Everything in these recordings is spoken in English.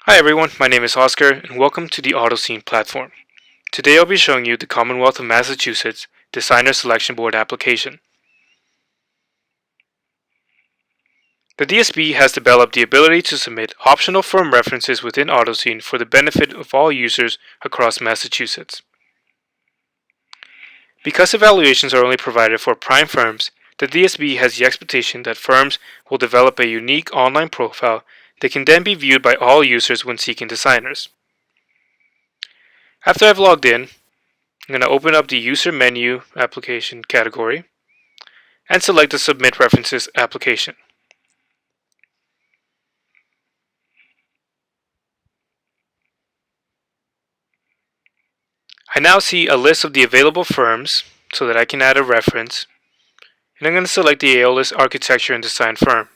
Hi everyone, my name is Oscar and welcome to the Autocene platform. Today I'll be showing you the Commonwealth of Massachusetts Designer Selection Board application. The DSB has developed the ability to submit optional firm references within Autocene for the benefit of all users across Massachusetts. Because evaluations are only provided for prime firms, the DSB has the expectation that firms will develop a unique online profile that can then be viewed by all users when seeking designers. After I've logged in, I'm going to open up the User Menu Application category and select the Submit References application. I now see a list of the available firms so that I can add a reference, and I'm going to select the Aeolus Architecture and Design firm.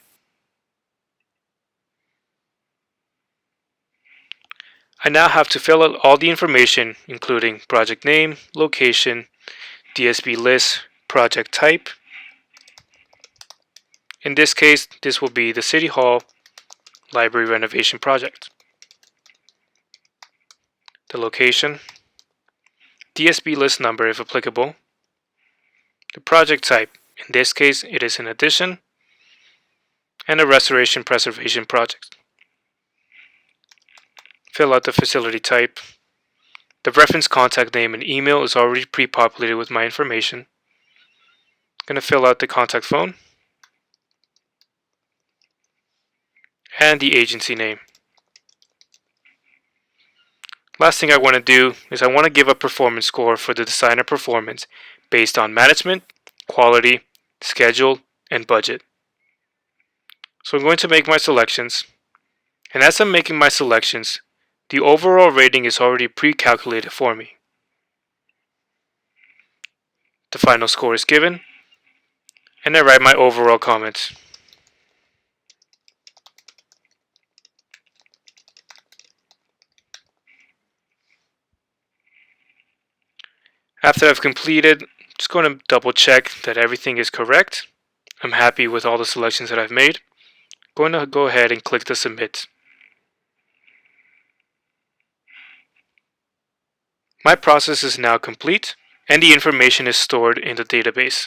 I now have to fill out all the information including project name, location, DSB list, project type. In this case, this will be the City Hall Library Renovation Project. The location, DSB list number if applicable, the project type, in this case it is an addition, and a restoration preservation project. Fill out the facility type. The reference contact name and email is already pre-populated with my information. I'm going to fill out the contact phone and the agency name. Last thing I want to do is I want to give a performance score for the designer performance based on management, quality, schedule, and budget. So I'm going to make my selections, and as I'm making my selections, the overall rating is already pre-calculated for me. The final score is given, and I write my overall comments. After I've completed, just going to double check that everything is correct. I'm happy with all the selections that I've made. Going to go ahead and click the submit. My process is now complete and the information is stored in the database.